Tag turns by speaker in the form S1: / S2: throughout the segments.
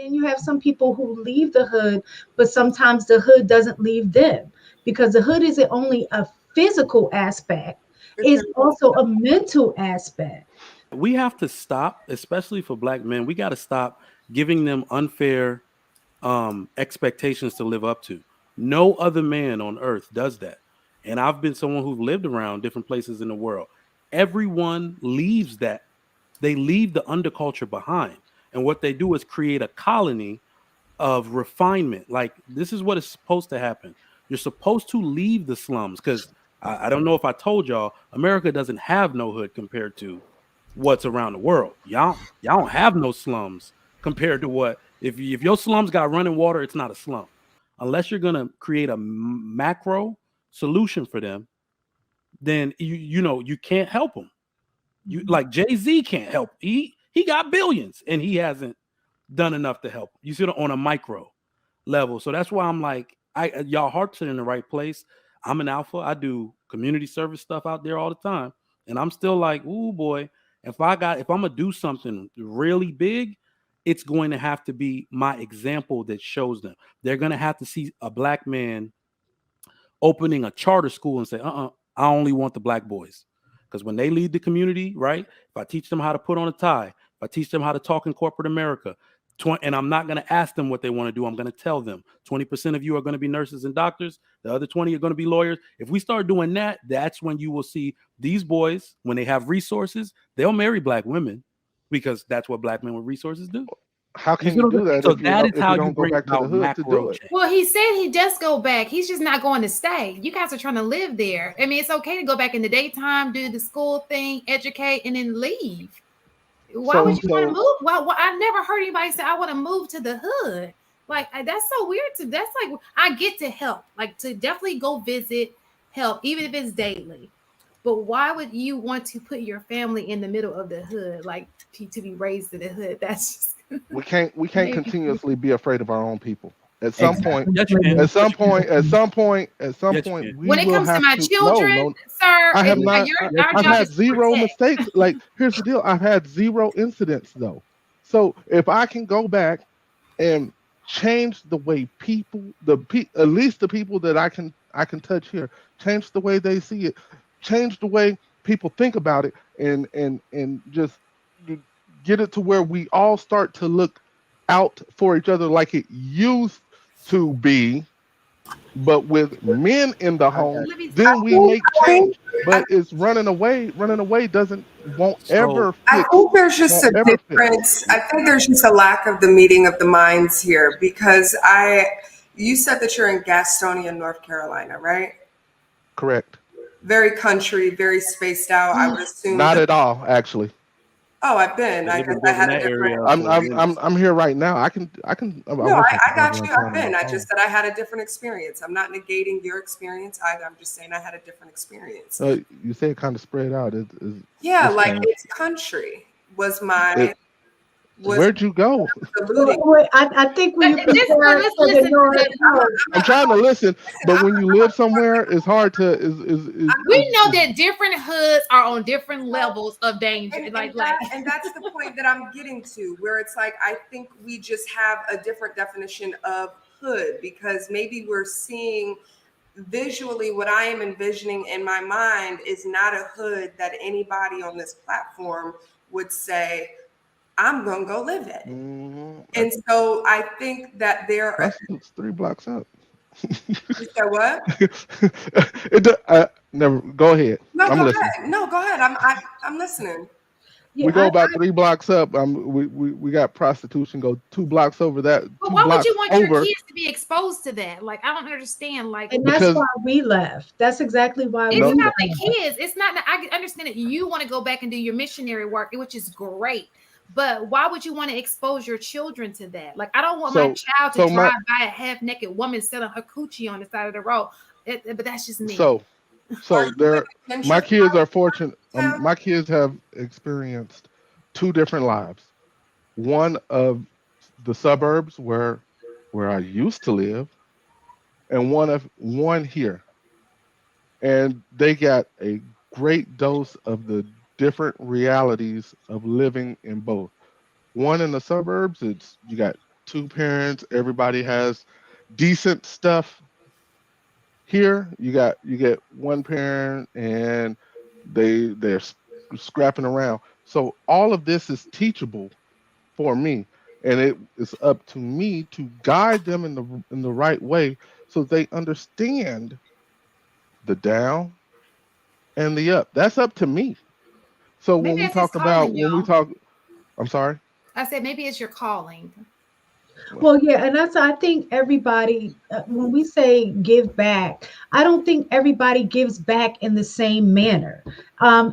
S1: then you have some people who leave the hood, but sometimes the hood doesn't leave them, because the hood isn't only a physical aspect,
S2: It's
S1: it's
S2: a
S1: also a mental aspect.
S3: We have to stop, especially for black men. We got to stop giving them unfair expectations to live up to. No other man on earth does that. And I've been someone who's lived around different places in the world. Everyone leaves that. They leave the underculture behind. And what they do is create a colony of refinement. Like, this is what is supposed to happen. You're supposed to leave the slums because I don't know if I told y'all, America doesn't have no hood compared to what's around the world. Y'all don't have no slums compared to what if your slums got running water, it's not a slum. Unless you're gonna create a macro solution for them, then you can't help them. You like Jay-Z can't help. He got billions and he hasn't done enough to help. You see it on a micro level. So that's why I'm like, y'all hearts are in the right place. I'm an alpha. I do community service stuff out there all the time. And I'm still like, ooh boy, if I'm gonna do something really big, it's going to have to be my example that shows them. They're gonna have to see a black man opening a charter school and say, I only want the black boys. Because when they lead the community, right? If I teach them how to put on a tie, if I teach them how to talk in corporate America, and I'm not going to ask them what they want to do, I'm going to tell them 20% of you are going to be nurses and doctors. The other 20 are going to be lawyers. If we start doing that, that's when you will see these boys, when they have resources, they'll marry black women because that's what black men with resources do.
S4: How can you do that
S3: So
S4: if
S3: that is
S4: you
S3: how you
S4: don't go
S3: bring
S4: back to the
S3: about
S4: hood to do
S3: macro
S4: it?
S3: change.
S5: Well, he said he just go back. He's just not going to stay. You guys are trying to live there. I mean, it's okay to go back in the daytime, do the school thing, educate, and then leave. Why would you want to move? Well, I never heard anybody say I want to move to the hood. Like, that's so weird. That's like, I get to help, like to definitely go visit, help, even if it's daily. But why would you want to put your family in the middle of the hood, like to be raised in the hood? That's just
S4: We can't continuously be afraid of our own people. At some
S1: Exactly.
S4: point,
S3: Yes, you can.
S4: at some point, at some point, at some
S3: Yes, you
S4: point,
S3: can.
S4: we
S5: when it
S4: will
S5: comes to
S4: have
S5: my
S4: to.
S5: children,
S4: No,
S5: sir,
S4: I have
S5: it's
S4: not.
S5: our
S4: I've
S5: job
S4: had
S5: is to
S4: zero
S5: protect.
S4: mistakes. Like, here's the deal: I've had zero incidents though. So if I can go back and change the way people, at least the people that I can touch here, change the way they see it, change the way people think about it, and just get it to where we all start to look out for each other like it used to be, but with men in the home,
S5: Let me
S4: then we
S2: think,
S4: make
S2: I think,
S4: change.
S2: I,
S4: But it's running away. Running away doesn't won't
S3: So
S4: ever
S2: I
S4: fix.
S2: think there's just
S4: Won't
S2: a
S4: ever fix.
S2: difference. I think there's just a lack of the meeting of the minds here because you said that you're in Gastonia, North Carolina, right?
S4: Correct.
S2: Very country, very spaced out. I would assume
S4: Not
S2: that.
S4: at all, actually.
S2: Oh, I've been.
S3: yeah,
S2: I
S3: they've
S2: guess
S3: been
S2: I
S3: building
S2: had a
S3: that
S2: different.
S3: area up
S4: I'm
S3: for a
S4: I'm
S3: minute.
S4: I'm I'm here right now. I
S2: No,
S4: wish I
S2: I
S4: could go
S2: got
S4: there
S2: you.
S4: and tell
S2: I've
S4: them on
S2: been.
S4: the
S2: I
S4: phone.
S2: just said I had a different experience. I'm not negating your experience either. I'm just saying I had a different experience.
S4: You say it kind of spread out.
S2: Yeah,
S4: It's
S2: like
S4: kind
S2: it's country was
S4: it,
S2: my was
S4: where'd you go?
S1: Well,
S2: alluding.
S1: wait, I think when
S5: But
S1: you
S5: this, but
S1: compare it
S5: let's
S1: to the
S5: listen to
S1: North
S5: this.
S1: Shore,
S4: I'm trying to listen,
S2: Listen,
S4: but when you live somewhere, it's hard to
S5: We know that different hoods are on different
S2: Well,
S5: levels of danger.
S2: and that's the point that I'm getting to, where it's like I think we just have a different definition of hood because maybe we're seeing visually what I am envisioning in my mind is not a hood that anybody on this platform would say, I'm gonna go live in. And so I think that there are.
S4: Prostitutes 3 blocks up.
S2: You said what?
S4: Never. Go ahead.
S2: No,
S4: I'm
S2: go
S4: listening.
S2: ahead. No, go ahead. I'm listening.
S4: We
S1: yeah,
S4: go about 3 blocks up. We got prostitution. Go 2 blocks over that.
S5: but
S4: Two
S5: why would you
S4: blocks
S5: want your
S4: over
S5: kids to be exposed to that? Like, I don't understand. Like,
S1: and that's
S4: because
S1: why we left. That's exactly why we
S5: it's
S4: no,
S5: not
S1: left.
S5: the kids. It's not. I understand that you want to go back and do your missionary work, which is great. But why would you want to expose your children to that? Like, I don't want my
S4: so
S5: child to
S4: so my
S5: drive by a half-naked woman selling her coochie on the side of the road. But that's just me.
S4: so
S2: Are
S4: so
S2: you
S4: there.
S2: in
S4: My kids are
S2: gentrified
S4: fortunate.
S2: town?
S4: My kids have experienced 2 different lives. One of the suburbs where I used to live, and one here, and they got a great dose of the different realities of living in both. One in the suburbs, it's you got two parents. Everybody has decent stuff. Here, you get one parent and they're scrapping around. So all of this is teachable for me, and it is up to me to guide them in the right way so they understand the down and the up. That's up to me. So
S5: Maybe it's his calling,
S4: when we
S5: y'all.
S4: talk, I'm sorry.
S5: I said maybe it's your calling.
S1: Well, yeah, and that's I think everybody when we say give back, I don't think everybody gives back in the same manner.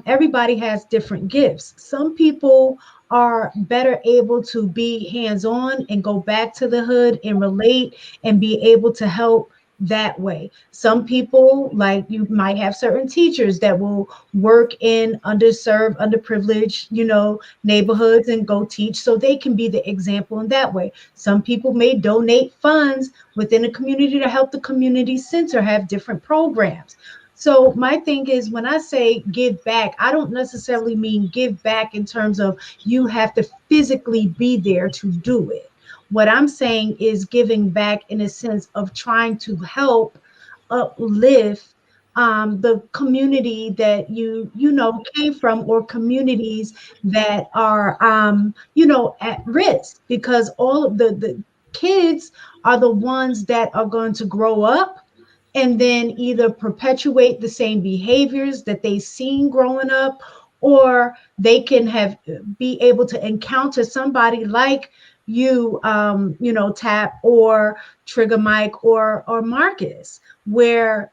S1: Everybody has different gifts. Some people are better able to be hands-on and go back to the hood and relate and be able to help that way. Some people, like you might have certain teachers that will work in underserved, underprivileged, neighborhoods and go teach so they can be the example in that way. Some people may donate funds within a community to help the community center have different programs. So my thing is when I say give back, I don't necessarily mean give back in terms of you have to physically be there to do it. What I'm saying is giving back in a sense of trying to help uplift the community that you came from, or communities that are at risk, because all of the kids are the ones that are going to grow up and then either perpetuate the same behaviors that they've seen growing up, or they can have be able to encounter somebody like Tap or Trigger Mike or Marcus, where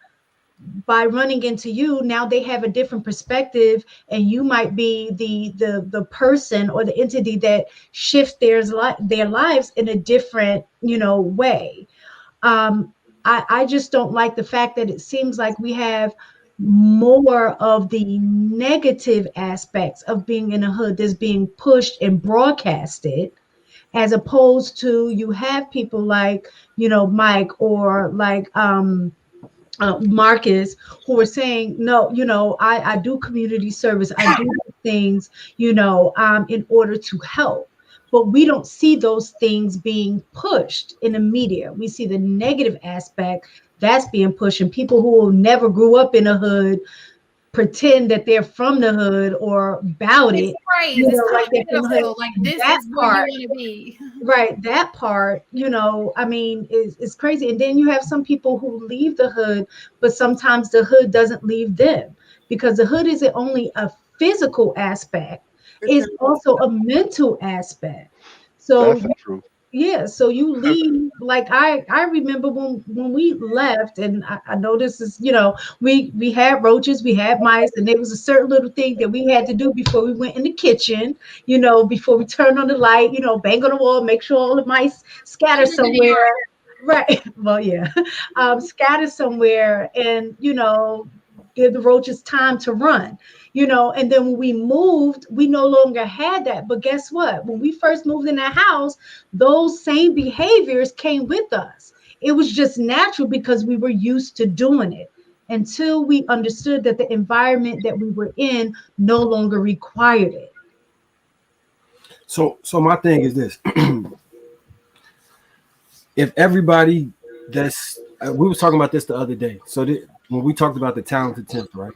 S1: by running into you, now they have a different perspective, and you might be the person or the entity that shifts their lives in a different way. I just don't like the fact that it seems like we have more of the negative aspects of being in a hood that's being pushed and broadcasted, as opposed to you have people like Mike or like Marcus, who are saying, no, I do community service. I do things, in order to help. But we don't see those things being pushed in the media. We see the negative aspect that's being pushed, and people who never grew up in a hood pretend that they're from the hood or about
S5: It's
S1: it.
S5: praise. It's
S1: Like they're from the hood.
S5: pitiful. Like this
S1: That
S5: is where
S1: part,
S5: you want to be.
S1: right, that part, I mean, is crazy. And then you have some people who leave the hood, but sometimes the hood doesn't leave them, because the hood isn't only a physical aspect, it's also a mental aspect. So
S4: That's the truth.
S1: yeah, so you leave, like I remember when we left, and I know this is, we had roaches, we had mice, and there was a certain little thing that we had to do before we went in the kitchen, before we turned on the light, bang on the wall, make sure all the mice scatter somewhere. Right. Well, yeah. Scatter somewhere, and give the roaches time to run. And then when we moved, we no longer had that. But guess what? When we first moved in that house, those same behaviors came with us. It was just natural because we were used to doing it, until we understood that the environment that we were in no longer required it.
S6: So my thing is this: if everybody that's we was talking about this the other day. So when we talked about the talented tenth, right?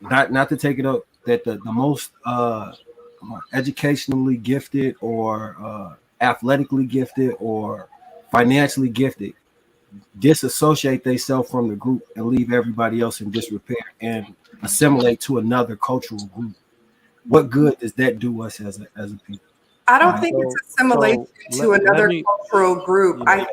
S6: Not to take it up that the most educationally gifted or athletically gifted or financially gifted disassociate themselves from the group and leave everybody else in disrepair and assimilate to another cultural group. What good does that do us as a people?
S2: I don't think it's assimilation to another cultural group. I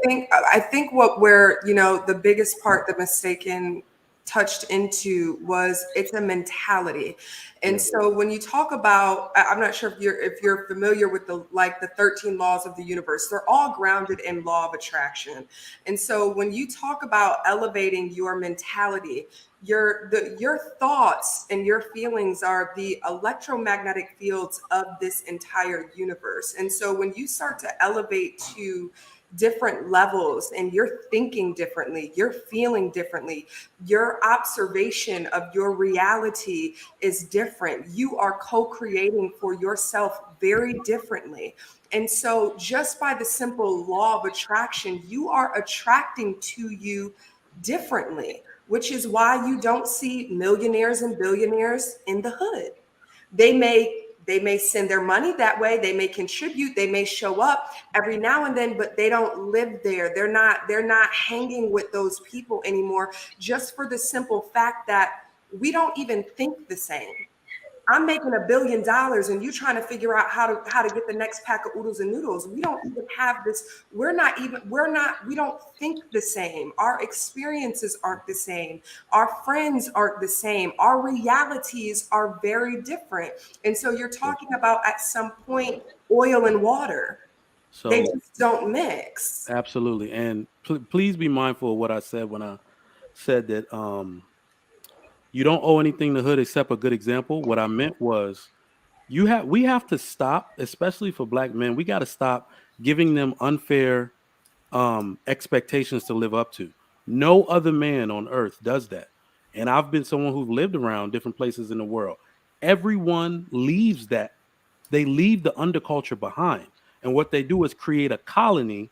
S2: think where the biggest part that Mistaken touched into was it's a mentality. And so when you talk about, I'm not sure if you're familiar with the 13 laws of the universe, they're all grounded in law of attraction. And so when you talk about elevating your mentality, your thoughts and your feelings are the electromagnetic fields of this entire universe. And so when you start to elevate to different levels and you're thinking differently, you're feeling differently, your observation of your reality is different. You are co-creating for yourself very differently. And so just by the simple law of attraction, you are attracting to you differently, which is why you don't see millionaires and billionaires in the hood. They may send their money that way, they may contribute, they may show up every now and then, but they don't live there. They're not hanging with those people anymore, just for the simple fact that we don't even think the same. I'm making $1 billion and you trying to figure out how to get the next pack of oodles and noodles. We don't even have this. We don't think the same. Our experiences aren't the same. Our friends aren't the same. Our realities are very different. And so you're talking about at some point oil and water.
S3: So
S2: They just don't mix.
S3: absolutely. And please be mindful of what I said when I said that you don't owe anything to hood except a good example. What I meant was we have to stop, especially for black men, we got to stop giving them unfair expectations to live up to. No other man on earth does that. And I've been someone who's lived around different places in the world. Everyone leaves that. They leave the underculture behind. And what they do is create a colony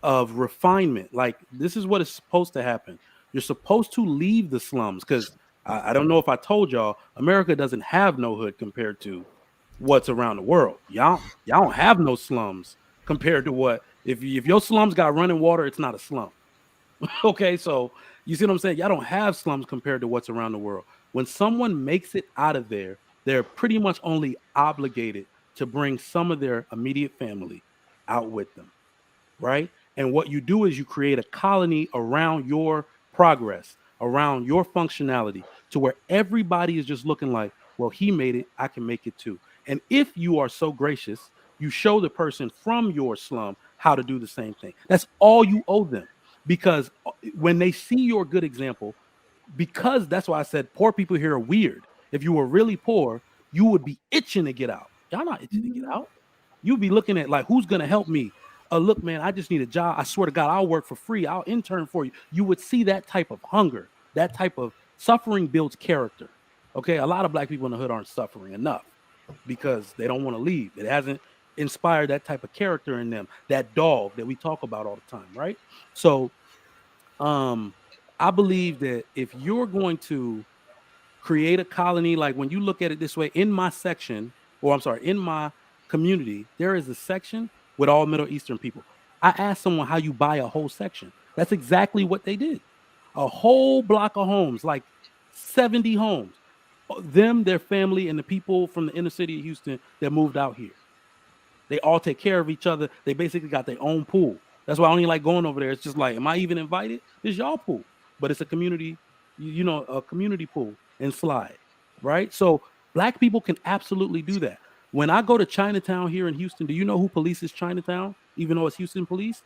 S3: of refinement. Like, this is what is supposed to happen. You're supposed to leave the slums, because I don't know if I told y'all, America doesn't have no hood compared to what's around the world. Y'all don't have no slums compared to what, if your slums got running water, it's not a slum. Okay, so you see what I'm saying? Y'all don't have slums compared to what's around the world. When someone makes it out of there, they're pretty much only obligated to bring some of their immediate family out with them, right? And what you do is you create a colony around your progress, around your functionality, to where everybody is just looking like, well, he made it, I can make it too. And if you are so gracious, you show the person from your slum how to do the same thing. That's all you owe them. Because when they see your good example, because that's why I said poor people here are weird. If you were really poor, you would be itching to get out. Y'all not itching to get out. You'd be looking at like, who's going to help me? Look, man, I just need a job. I swear to God, I'll work for free. I'll intern for you. You would see that type of hunger, that type of suffering builds character. Okay, a lot of black people in the hood aren't suffering enough because they don't want to leave. It hasn't inspired that type of character in them, that dog that we talk about all the time, right? So I believe that if you're going to create a colony, like when you look at it this way, in my section, or I'm sorry, in my community, there is a section with all Middle Eastern people. I asked someone how you buy a whole section. That's exactly what they did. A whole block of homes, like 70 homes. Them, their family, and the people from the inner city of Houston that moved out here. They all take care of each other. They basically got their own pool. That's why I only like going over there. It's just like, am I even invited? It's y'all pool. But it's a community, a community pool and slide, right? So black people can absolutely do that. When I go to Chinatown here in Houston, do you know who polices Chinatown, even though it's Houston police?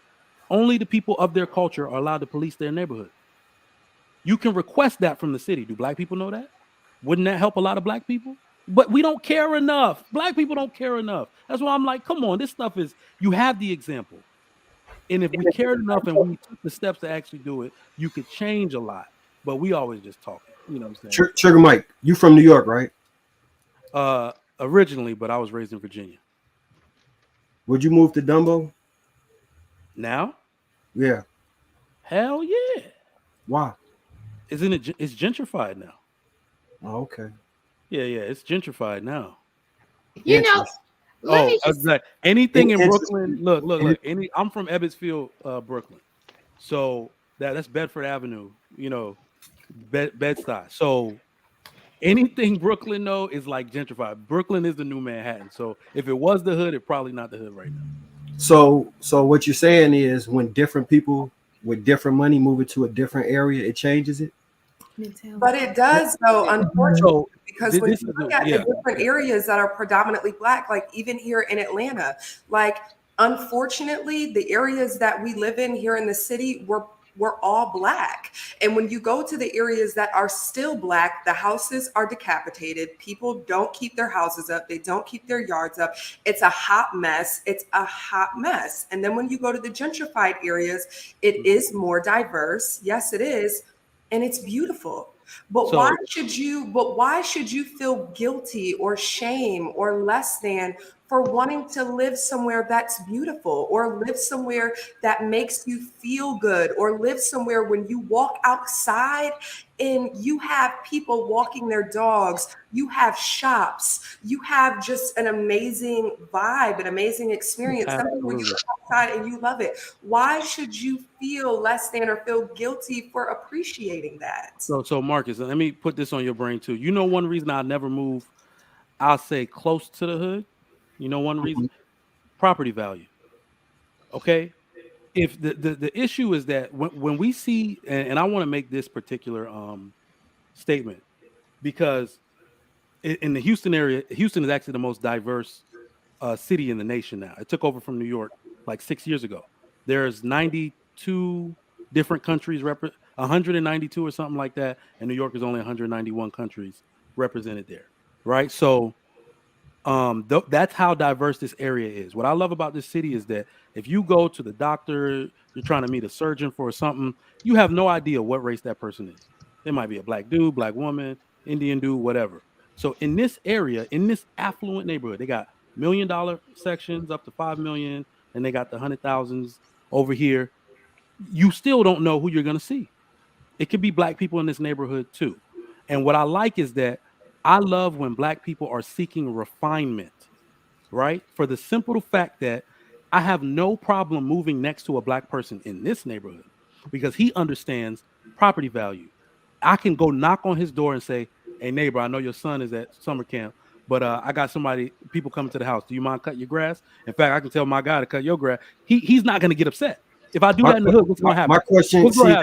S3: Only the people of their culture are allowed to police their neighborhood. You can request that from the city. Do black people know that? Wouldn't that help a lot of black people? But we don't care enough. Black people don't care enough. That's why I'm like, come on, this stuff is, you have the example. And if we cared enough and we took the steps to actually do it, you could change a lot. But we always just talking. You know what I'm saying?
S6: Sugar Mike, you from New York, right?
S3: Originally, but I was raised in Virginia.
S6: Would you move to Dumbo?
S3: Now?
S6: Yeah.
S3: Hell yeah.
S6: Why?
S3: Isn't it? It's gentrified now.
S6: Oh, okay.
S3: Yeah, it's gentrified now.
S5: You know,
S3: Exactly. Anything in Brooklyn. Look. I'm from Ebbetsfield, Brooklyn. So that's Bedford Avenue. Bed-Stuy. So anything Brooklyn though is like gentrified. Brooklyn is the new Manhattan. So if it was the hood, it's probably not the hood right now.
S6: So what you're saying is when different people with different money move it to a different area, it changes it?
S2: But it does, though, unfortunately, because when you look at the different areas that are predominantly black, like even here in Atlanta, like unfortunately, the areas that we live in here in the city, we're all black. And when you go to the areas that are still black, the houses are decapitated. People don't keep their houses up. They don't keep their yards up. It's a hot mess. And then when you go to the gentrified areas, it is more diverse. Yes, it is. And it's beautiful. But why should you feel guilty or shame or less than for wanting to live somewhere that's beautiful, or live somewhere that makes you feel good, or live somewhere when you walk outside and you have people walking their dogs, you have shops, you have just an amazing vibe, an amazing experience, something where you
S3: Absolutely.
S2: go outside and you love it. Why should you feel less than or feel guilty for appreciating that?
S3: So Marcus, let me put this on your brain too. You know, one reason I'll never move, I'll say close to the hood. You know, one reason, property value. Okay. If the issue is that when we see, and I want to make this particular statement, because in the Houston area, Houston is actually the most diverse city in the nation now. It took over from New York like 6 years ago. There's 92 different countries, 192 or something like that, and New York is only 191 countries represented there, right? So that's how diverse this area is. What I love about this city is that if you go to the doctor, you're trying to meet a surgeon for something, you have no idea what race that person is. They might be a black dude, black woman, Indian dude, whatever. So in this area, in this affluent neighborhood, they got $1 million sections up to 5 million, and they got the 100,000s over here. You still don't know who you're going to see. It could be black people in this neighborhood too. And what I like is that I love when black people are seeking refinement, right? For the simple fact that I have no problem moving next to a black person in this neighborhood because he understands property value. I can go knock on his door and say, "Hey neighbor, I know your son is at summer camp, but I got people coming to the house. Do you mind cutting your grass?" In fact, I can tell my guy to cut your grass. He's not going to get upset. If I do that in the hood, what's going to happen?
S6: My question, see,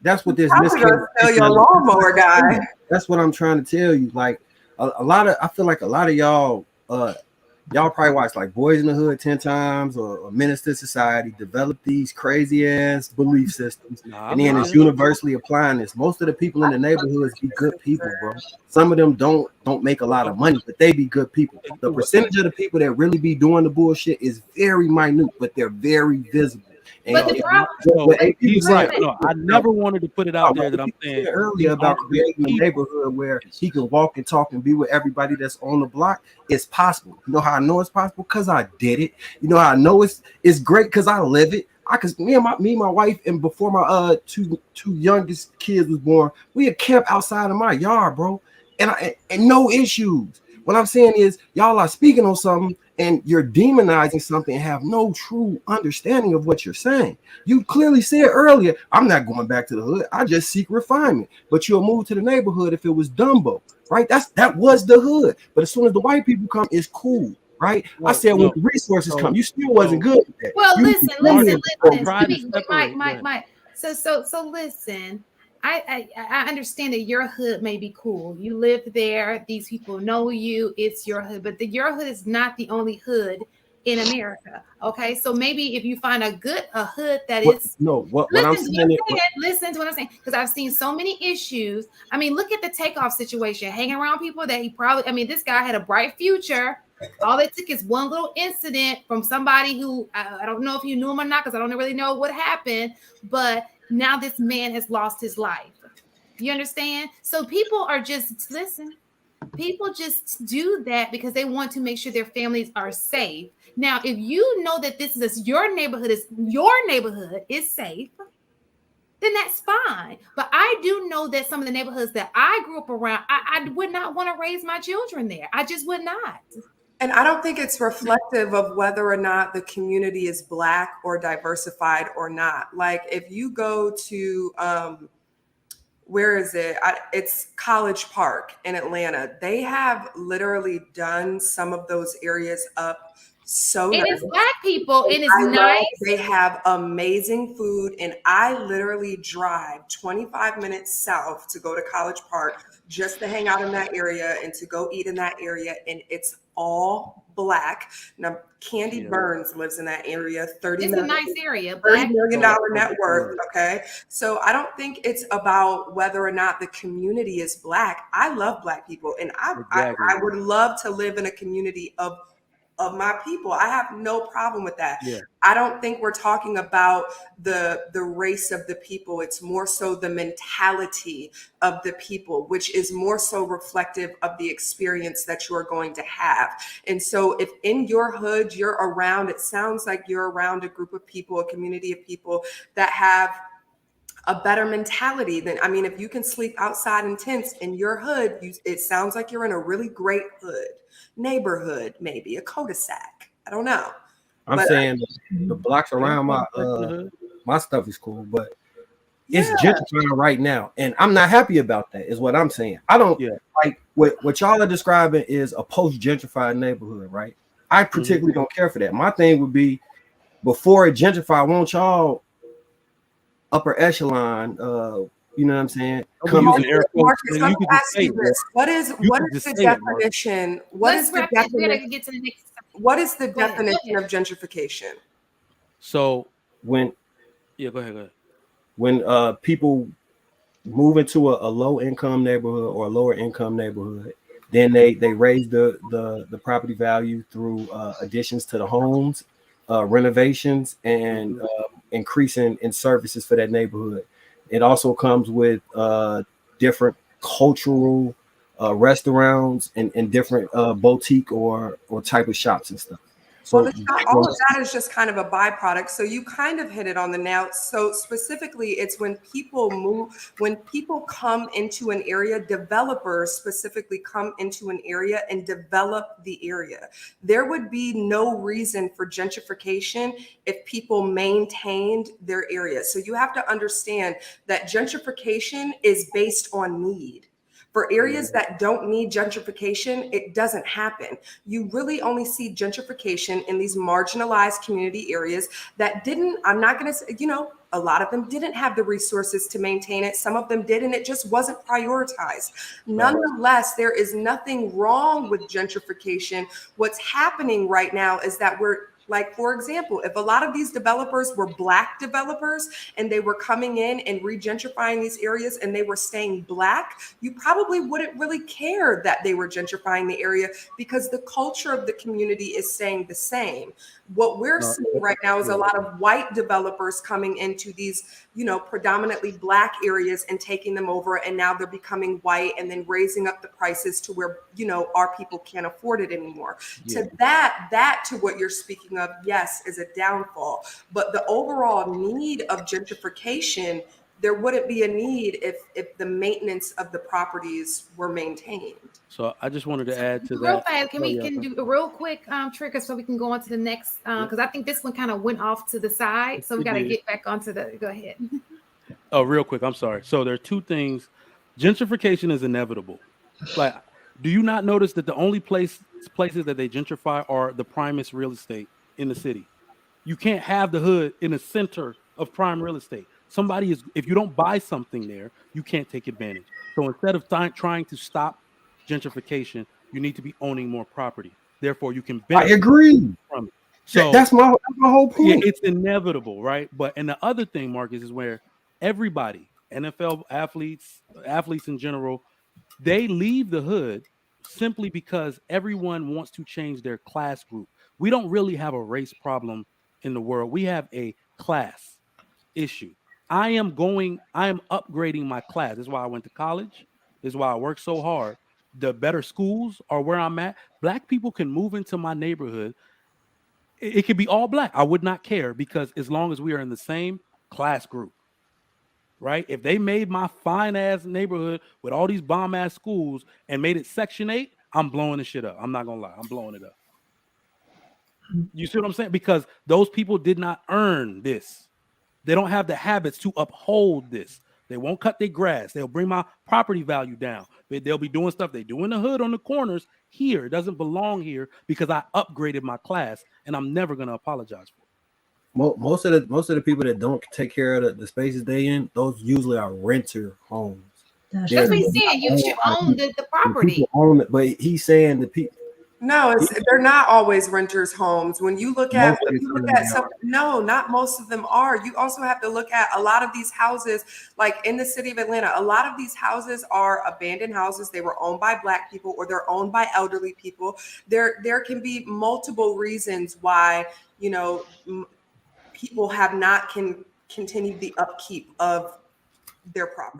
S6: that's what this
S2: miscommunication. Tell your lawnmower guy.
S6: That's what I'm trying to tell you. Like I feel like a lot of y'all, y'all probably watch like Boys in the Hood 10 times or Menace to Society, develop these crazy ass belief systems, and then it's universally applying this. Most of the people in the neighborhoods be good people, bro. Some of them don't make a lot of money, but they be good people. The percentage of the people that really be doing the bullshit is very minute, but they're very visible.
S5: But
S3: he's right. No, I never wanted to put it out there that I'm saying
S6: earlier about creating a neighborhood where he can walk and talk and be with everybody that's on the block. It's possible. You know how I know it's possible? Because I did it. You know how I know it's great? Because I live it. Me and my wife, and before my two youngest kids was born, we had camped outside of my yard, bro, and no issues. What I'm saying is, y'all are speaking on something and you're demonizing something and have no true understanding of what you're saying. You clearly said earlier, I'm not going back to the hood. I just seek refinement. But you'll move to the neighborhood if it was Dumbo, right? That was the hood. But as soon as the white people come, it's cool, right? I said when the resources come, you still wasn't good with that.
S5: Well, listen. Mike. So listen. I understand that your hood may be cool. You live there. These people know you. It's your hood. But your hood is not the only hood in America. Okay. So maybe if you find a hood that is.
S6: No, what I'm saying.
S5: Listen to what I'm saying. Because I've seen so many issues. I mean, look at the Takeoff situation. Hanging around people that this guy had a bright future. All it took is one little incident from somebody who, I don't know if you knew him or not, because I don't really know what happened. But now this man has lost his life. You understand? So people just do that because they want to make sure their families are safe. Now, if you know that your neighborhood is safe, then that's fine. But I do know that some of the neighborhoods that I grew up around, I would not want to raise my children there. I just would not.
S2: And I don't think it's reflective of whether or not the community is Black or diversified or not. Like if you go to, where is it? It's College Park in Atlanta. They have literally done some of those areas up so
S5: nice.
S2: It's
S5: Black people, and it's nice.
S2: They have amazing food, and I literally drive 25 minutes south to go to College Park just to hang out in that area and to go eat in that area, and it's all Black. Now, Candy Burns lives in that area.
S5: It's a nice area.
S2: $30 million net worth. Okay, so I don't think it's about whether or not the community is Black. I love Black people, and I would love to live in a community of of my people. I have no problem with that.
S3: Yeah.
S2: I don't think we're talking about the race of the people. It's more so the mentality of the people, which is more so reflective of the experience that you are going to have. And so if in your hood you're around, it sounds like you're around a group of people, a community of people that have a better mentality than, I mean, if you can sleep outside in tents in your hood, it sounds like you're in a really great hood, neighborhood, maybe a cul-de-sac. I don't know.
S6: I'm
S2: But
S6: saying the blocks around my stuff is cool, but it's gentrifying right now, and I'm not happy about that. Is what I'm saying. I don't like what y'all are describing is a post-gentrified neighborhood, right? I particularly don't care for that. My thing would be before it gentrify, won't y'all upper echelon, you know what I'm saying?
S2: Marcus, let me ask you this. What is the definition? What is the definition of gentrification?
S3: So
S6: when
S3: go ahead.
S6: When people move into a low income neighborhood or a lower income neighborhood, then they raise the property value through additions to the homes, renovations, and increasing in services for that neighborhood. It also comes with different cultural restaurants and different boutique or type of shops and stuff. So
S2: all of that is just kind of a byproduct. So you kind of hit it on the nail. So specifically, it's when people move, when people come into an area, developers specifically come into an area and develop the area. There would be no reason for gentrification if people maintained their area. So you have to understand that gentrification is based on need. For areas that don't need gentrification, it doesn't happen. You really only see gentrification in these marginalized community areas that didn't, I'm not going to say, a lot of them didn't have the resources to maintain it. Some of them did, and it just wasn't prioritized. Nonetheless, there is nothing wrong with gentrification. What's happening right now is that like, for example, if a lot of these developers were Black developers and they were coming in and regentrifying these areas and they were staying Black, you probably wouldn't really care that they were gentrifying the area because the culture of the community is staying the same. What we're seeing right now is a lot of white developers coming into these, predominantly Black areas and taking them over. And now they're becoming white and then raising up the prices to where, our people can't afford it anymore. Yeah. To that to what you're speaking of, yes, is a downfall. But the overall need of gentrification, there wouldn't be a need if the maintenance of the properties were maintained.
S3: So I just wanted to add to
S5: real
S3: that.
S5: Fast, can we do a real quick trigger so we can go on to the next because I think this one kind of went off to the side, so we got to get back onto the. Go ahead.
S3: Oh, real quick. I'm sorry. So there are two things. Gentrification is inevitable. Like, do you not notice that the only places that they gentrify are the primest real estate in the city? You can't have the hood in the center of prime real estate. If you don't buy something there, you can't take advantage. So instead of trying to stop gentrification, you need to be owning more property. Therefore, you can benefit.
S6: I agree.
S3: From it. So
S6: that's my whole point.
S3: Yeah, it's inevitable, right? But and the other thing, Marcus, is where everybody, NFL athletes in general, they leave the hood simply because everyone wants to change their class group. We don't really have a race problem in the world. We have a class issue. I am upgrading my class. This is why I went to college. This is why I work so hard. The better schools are where I'm at. Black people can move into my neighborhood. It could be all Black. I would not care because as long as we are in the same class group, right? If they made my fine ass neighborhood with all these bomb ass schools and made it Section 8, I'm blowing the shit up. I'm not gonna lie. I'm blowing it up. You see what I'm saying? Because those people did not earn this. They don't have the habits to uphold this. They won't cut their grass. They'll bring my property value down. They'll be doing stuff they do in the hood on the corners here. It doesn't belong here because I upgraded my class, and I'm never going to apologize for it.
S6: Most of the people that don't take care of the spaces they in, those usually are renter homes.
S5: That's what he's saying. You should own the property.
S6: Own it, but he's saying the people.
S2: No, they're not always renters' homes. When you look at some, no, not most of them are. You also have to look at a lot of these houses, like in the city of Atlanta. A lot of these houses are abandoned houses. They were owned by Black people, or they're owned by elderly people. There can be multiple reasons why, you know, people have not continued the upkeep of their property.